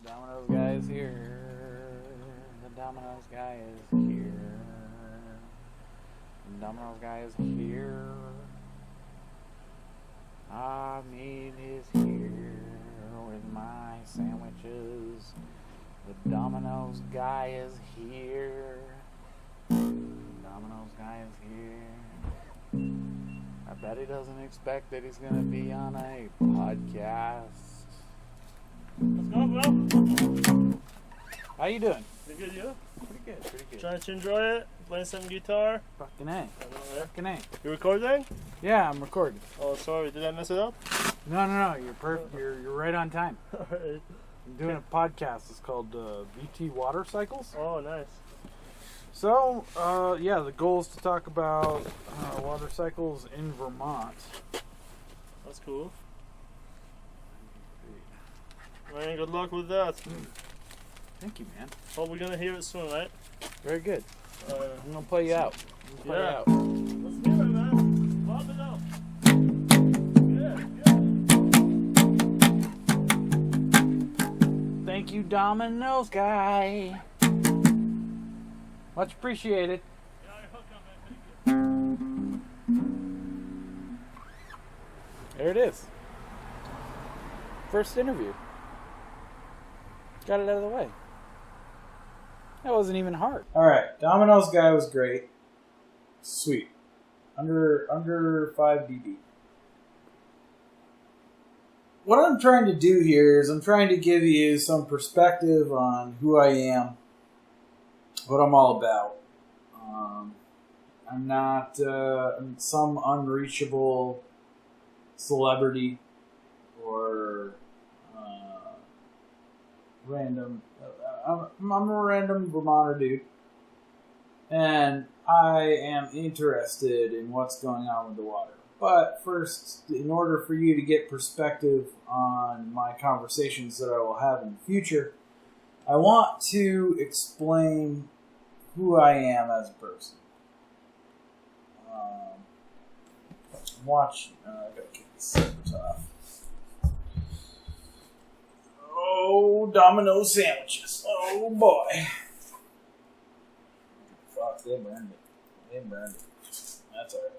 Domino's guy is here. The Domino's guy is here. The Domino's guy is here. Meat is here with my sandwiches. The Domino's guy is here. The Domino's guy is here. I bet he doesn't expect that he's going to be on a podcast. Let's go, bro. How you doing? Pretty good, you? Pretty good. Trying to enjoy it? Playing some guitar? Fucking A. I know, yeah. Fucking A. You recording? Yeah, I'm recording. Oh, sorry. Did I mess it up? No. You're perfect. You're right on time. Alright. I'm doing a podcast. It's called VTWaterCycles. Oh, nice. So, the goal is to talk about water cycles in Vermont. That's cool. Man, good luck with that. Thank you, man. Hope we're gonna hear it soon, right? Very good. Uh, I'm gonna play you out. yeah. Let's hear it, man. Pop it up. Yeah. Thank you, Domino's guy. Much appreciated. Yeah, I hook up, man. Thank you. There it is. First interview. Got it out of the way. That wasn't even hard. Alright, Domino's guy was great. Sweet. Under 5 dB. What I'm trying to do here is I'm trying to give you some perspective on who I am, what I'm all about. I'm not some unreachable celebrity or random. I'm a random Vermonter dude, and I am interested in what's going on with the water. But first, in order for you to get perspective on my conversations that I will have in the future, I want to explain who I am as a person. Watch. I gotta kick this sandwich off. Oh, Domino's sandwiches. Oh, boy. Fuck, they burned it. That's alright.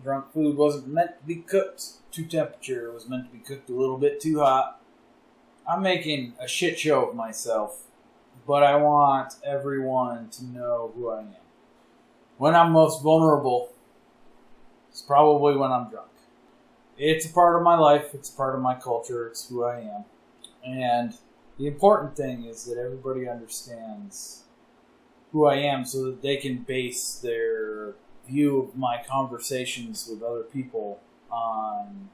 Drunk food wasn't meant to be cooked to temperature. It was meant to be cooked a little bit too hot. I'm making a shit show of myself, but I want everyone to know who I am. When I'm most vulnerable, it's probably when I'm drunk. It's a part of my life. It's a part of my culture. It's who I am. And the important thing is that everybody understands who I am so that they can base their view of my conversations with other people on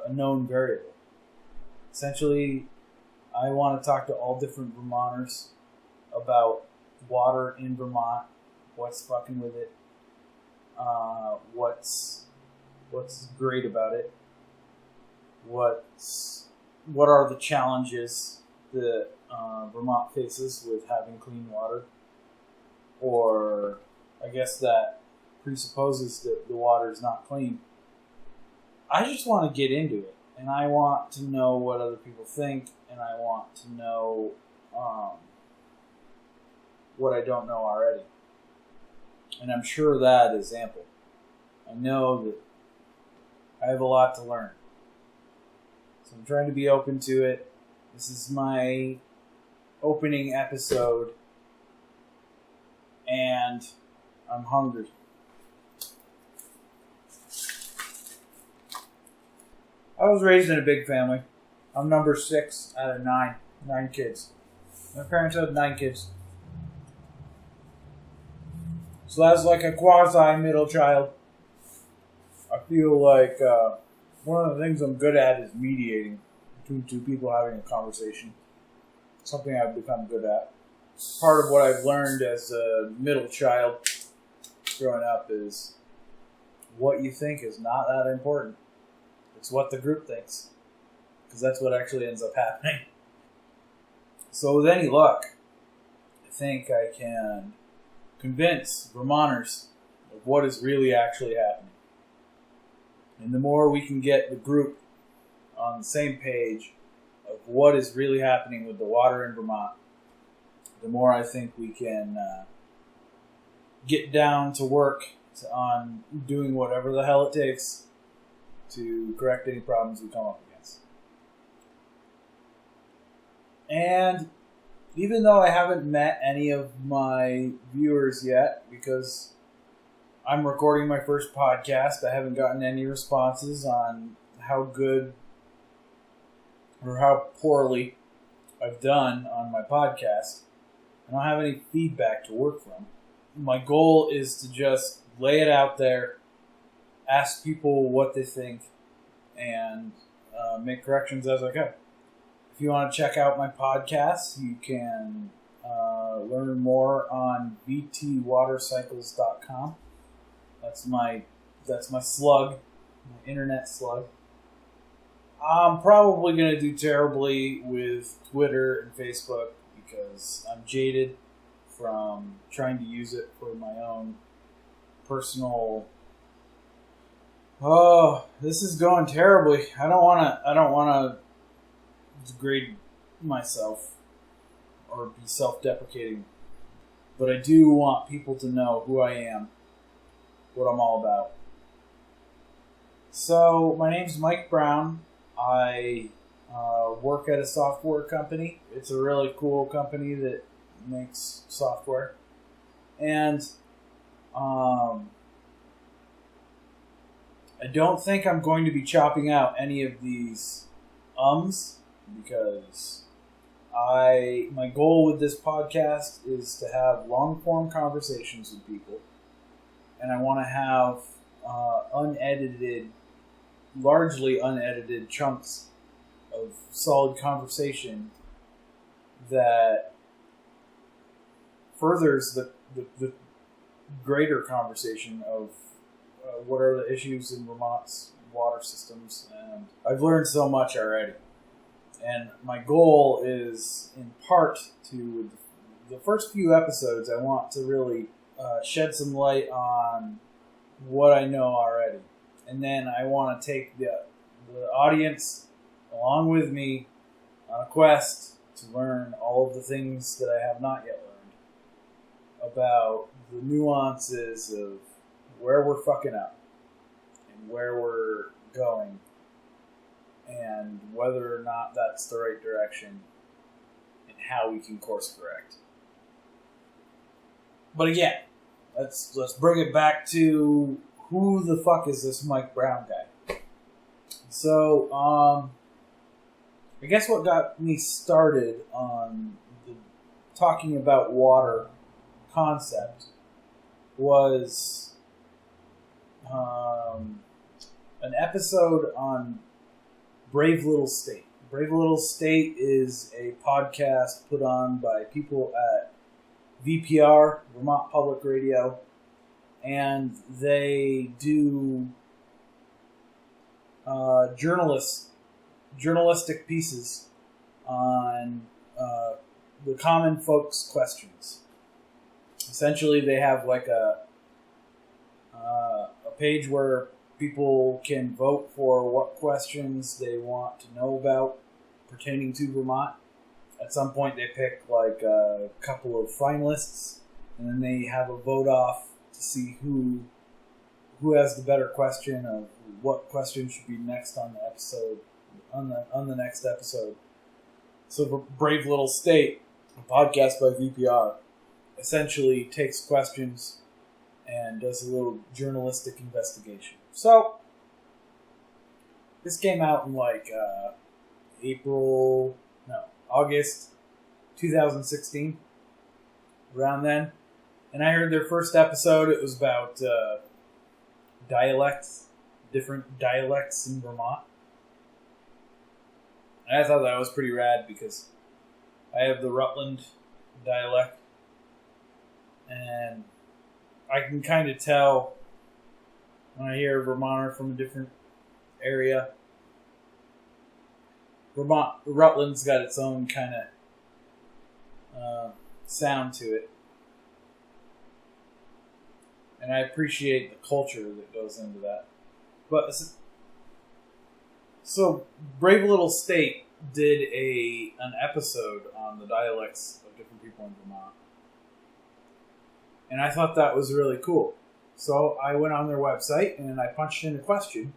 a known variable. Essentially, I want to talk to all different Vermonters about water in Vermont, what's fucking with it, what's great about it, what are the challenges that Vermont faces with having clean water, or I guess that presupposes that the water is not clean. I just want to get into it, and I want to know what other people think, and I want to know what I don't know already. And I'm sure that is ample. I know that I have a lot to learn. So I'm trying to be open to it. This is my opening episode, and I'm hungry. I was raised in a big family. I'm number 6 out of 9 kids. My parents had 9 kids. So that's like a quasi-middle child. I feel like one of the things I'm good at is mediating between two people having a conversation. Something I've become good at. Part of what I've learned as a middle child growing up is what you think is not that important. It's what the group thinks. Because that's what actually ends up happening. So with any luck, I think I can convince Vermonters of what is really actually happening. And the more we can get the group on the same page of what is really happening with the water in Vermont, the more I think we can get down to work on doing whatever the hell it takes to correct any problems we come up against. And even though I haven't met any of my viewers yet, because I'm recording my first podcast, I haven't gotten any responses on how good or how poorly I've done on my podcast. I don't have any feedback to work from. My goal is to just lay it out there, ask people what they think, and make corrections as I go. If you want to check out my podcast, you can learn more on VTWaterCycles.com. That's my slug, my internet slug. I'm probably going to do terribly with Twitter and Facebook because I'm jaded from trying to use it for my own personal. Oh, this is going terribly. I don't want to degrade myself or be self-deprecating, but I do want people to know who I am, what I'm all about. So, my name's Mike Brown. I work at a software company. It's a really cool company that makes software. And I don't think I'm going to be chopping out any of these because my goal with this podcast is to have long-form conversations with people. And I want to have largely unedited chunks of solid conversation that furthers the greater conversation of what are the issues in Vermont's water systems. And I've learned so much already. And my goal is, in part, to the first few episodes, I want to really shed some light on what I know already. And then I want to take the audience along with me on a quest to learn all of the things that I have not yet learned about the nuances of where we're fucking up and where we're going and whether or not that's the right direction and how we can course correct. But again, let's bring it back to who the fuck is this Mike Brown guy? So, I guess what got me started on the talking about water concept was an episode on Brave Little State. Brave Little State is a podcast put on by people at VPR, Vermont Public Radio, and they do journalistic pieces on the common folks' questions. Essentially, they have like a page where people can vote for what questions they want to know about pertaining to Vermont. At some point, they pick like a couple of finalists, and then they have a vote off to see who has the better question of what question should be next on the episode on the next episode. So Brave Little State, a podcast by VPR, essentially takes questions and does a little journalistic investigation. So this came out in like August 2016, around then. And I heard their first episode. It was about different dialects in Vermont. And I thought that was pretty rad because I have the Rutland dialect. And I can kind of tell when I hear a Vermonter from a different area. Rutland's got its own kind of sound to it. And I appreciate the culture that goes into that. But so Brave Little State did an episode on the dialects of different people in Vermont. And I thought that was really cool. So I went on their website and I punched in a question.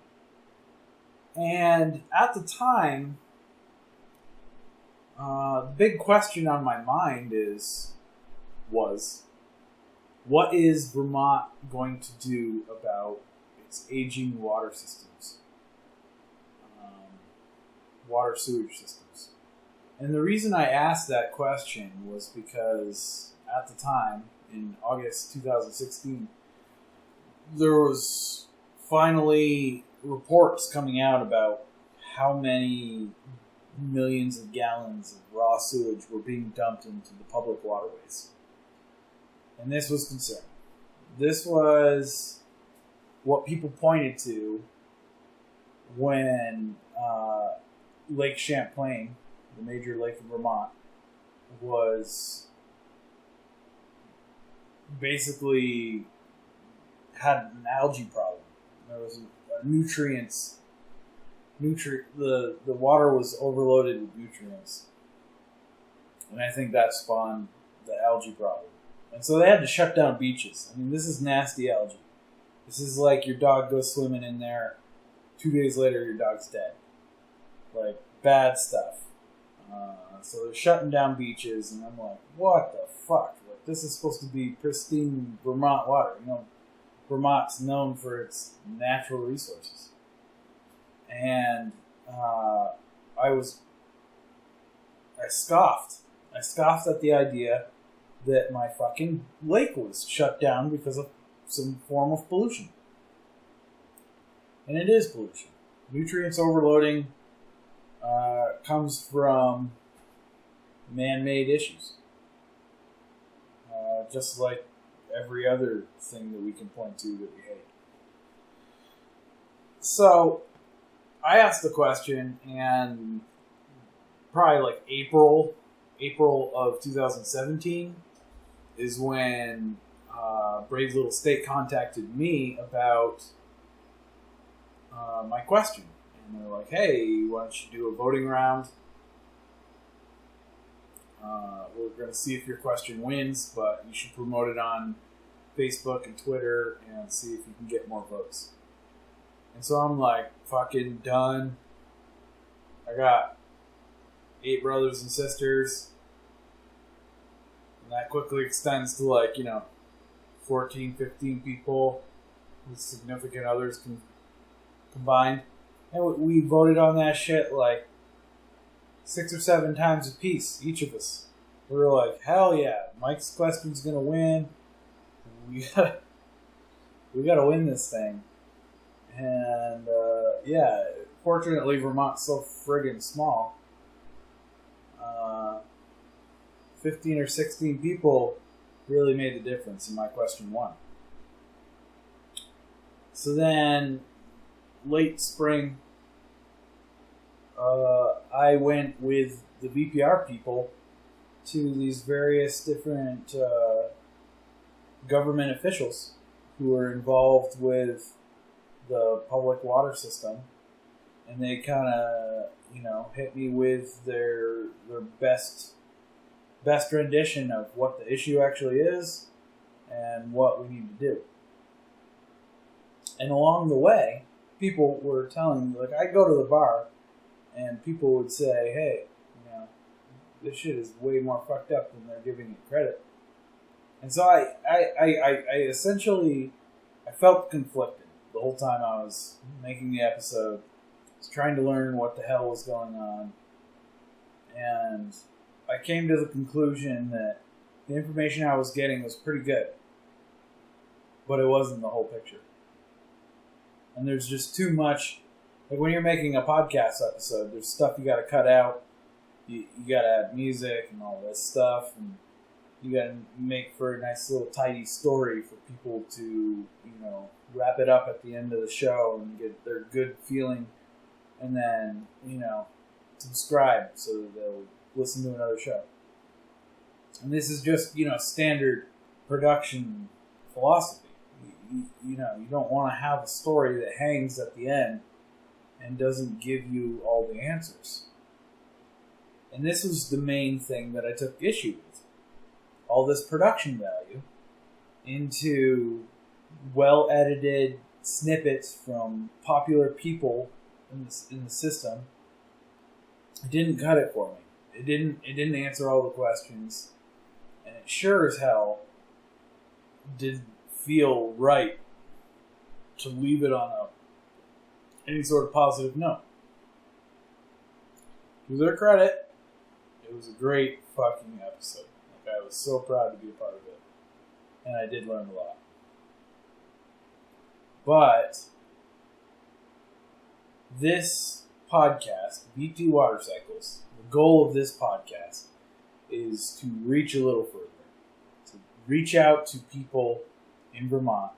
And at the time, the big question on my mind was, what is Vermont going to do about its aging water systems? Water sewage systems. And the reason I asked that question was because at the time, in August 2016, there was finally reports coming out about how many millions of gallons of raw sewage were being dumped into the public waterways. And this was concerning. This was what people pointed to when Lake Champlain, the major lake of Vermont, was basically had an algae problem. There was nutrients. The water was overloaded with nutrients, and I think that spawned the algae problem. And so they had to shut down beaches. I mean, this is nasty algae. This is like your dog goes swimming in there. 2 days later, your dog's dead. Like, bad stuff. So they're shutting down beaches, and I'm like, what the fuck? Like, this is supposed to be pristine Vermont water. You know, Vermont's known for its natural resources. And I scoffed. I scoffed at the idea that my fucking lake was shut down because of some form of pollution. And it is pollution. Nutrients overloading comes from man-made issues. Just like every other thing that we can point to that we hate. So, I asked the question, and probably like April of 2017 is when Brave Little State contacted me about my question. And they're like, hey, why don't you do a voting round? We're going to see if your question wins, but you should promote it on Facebook and Twitter and see if you can get more votes. And so I'm like, fucking done. I got 8 brothers and sisters. And that quickly extends to like, 14, 15 people with significant others combined. And we voted on that shit like 6 or 7 times a piece, each of us. We were like, hell yeah, Mike's question's gonna win. We gotta win this thing. And fortunately Vermont's so friggin' small. 15 or 16 people really made the difference, and my question won. So then, late spring, I went with the VPR people to these various different government officials who were involved with the public water system, and they kind of, hit me with their best rendition of what the issue actually is and what we need to do. And along the way, people were telling me, like, I'd go to the bar and people would say, hey, this shit is way more fucked up than they're giving it credit. And so I essentially, I felt conflicted the whole time I was making the episode. I was trying to learn what the hell was going on. And I came to the conclusion that the information I was getting was pretty good. But it wasn't the whole picture. And there's just too much. Like when you're making a podcast episode, there's stuff you gotta cut out. You gotta add music and all this stuff. And you gotta make for a nice little tidy story for people to, wrap it up at the end of the show and get their good feeling. And then, subscribe so that they'll listen to another show. And this is just, standard production philosophy. You don't want to have a story that hangs at the end and doesn't give you all the answers. And this was the main thing that I took issue with. All this production value into well-edited snippets from popular people in the system. It didn't cut it for me. It didn't answer all the questions. And it sure as hell didn't feel right to leave it on any sort of positive note. To their credit, it was a great fucking episode. Like, I was so proud to be a part of it. And I did learn a lot. But this podcast, VTWaterCycles, the goal of this podcast is to reach a little further. To reach out to people in Vermont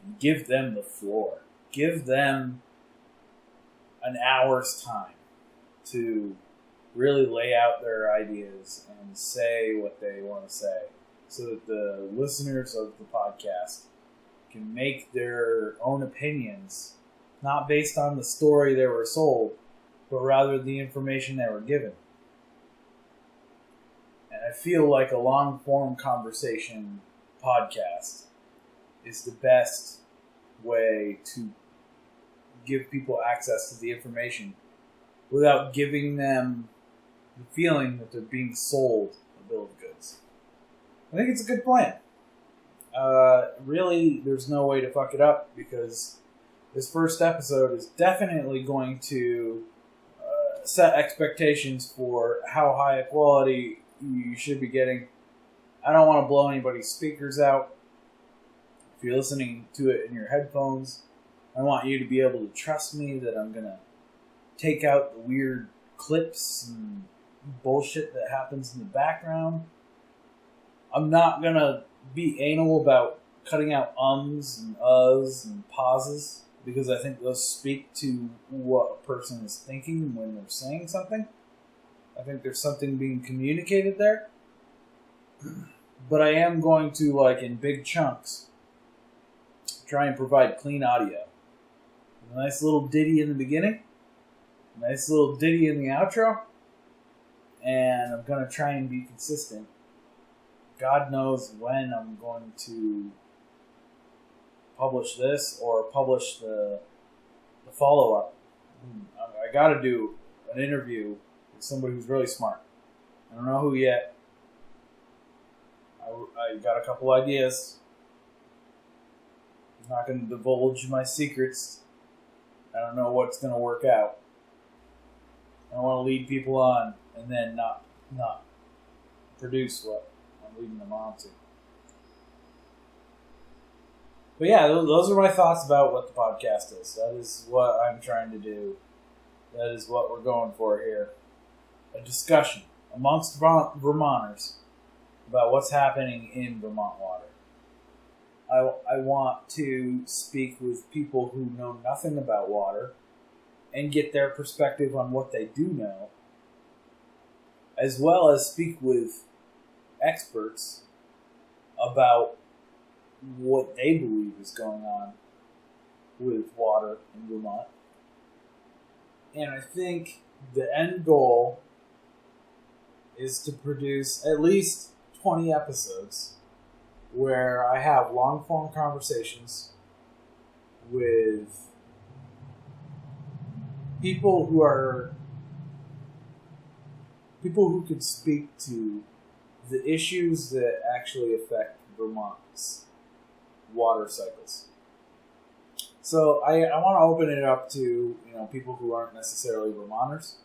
and give them the floor. Give them an hour's time to really lay out their ideas and say what they want to say so that the listeners of the podcast can make their own opinions, not based on the story they were sold, but rather the information they were given. And I feel like a long-form conversation podcast is the best way to give people access to the information without giving them the feeling that they're being sold a bill of goods. I think it's a good plan. Really, there's no way to fuck it up because this first episode is definitely going to set expectations for how high a quality you should be getting. I don't want to blow anybody's speakers out. If you're listening to it in your headphones, I want you to be able to trust me that I'm going to take out the weird clips and bullshit that happens in the background. I'm not going to be anal about cutting out ums and uhs and pauses because I think those speak to what a person is thinking when they're saying something. I think there's something being communicated there. But I am going to, like in big chunks, try and provide clean audio. A nice little ditty in the beginning, a nice little ditty in the outro, and I'm going to try and be consistent. God knows when I'm going to publish this or publish the follow-up. I got to do an interview with somebody who's really smart. I don't know who yet. I got a couple ideas. I'm not going to divulge my secrets. I don't know what's going to work out. I don't want to lead people on and then not produce what I'm leading them on to. But yeah, those are my thoughts about what the podcast is. That is what I'm trying to do. That is what we're going for here. A discussion amongst Vermonters about what's happening in Vermont water. I want to speak with people who know nothing about water and get their perspective on what they do know, as well as speak with experts about what they believe is going on with water in Vermont. And I think the end goal is to produce at least 20 episodes where I have long-form conversations with people who could speak to the issues that actually affect Vermont's water cycles. So I want to open it up to people who aren't necessarily Vermonters.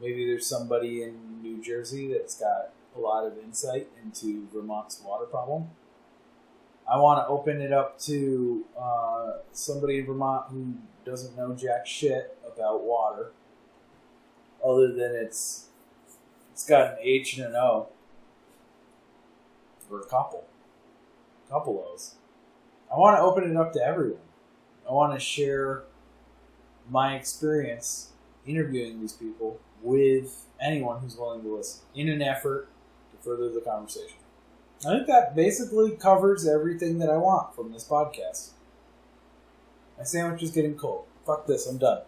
Maybe there's somebody in New Jersey that's got a lot of insight into Vermont's water problem. I want to open it up to somebody in Vermont who doesn't know jack shit about water, other than it's got an H and an O, or a couple O's. I want to open it up to everyone. I want to share my experience interviewing these people with anyone who's willing to listen in an effort to further the conversation. I think that basically covers everything that I want from this podcast. My sandwich is getting cold. Fuck this, I'm done.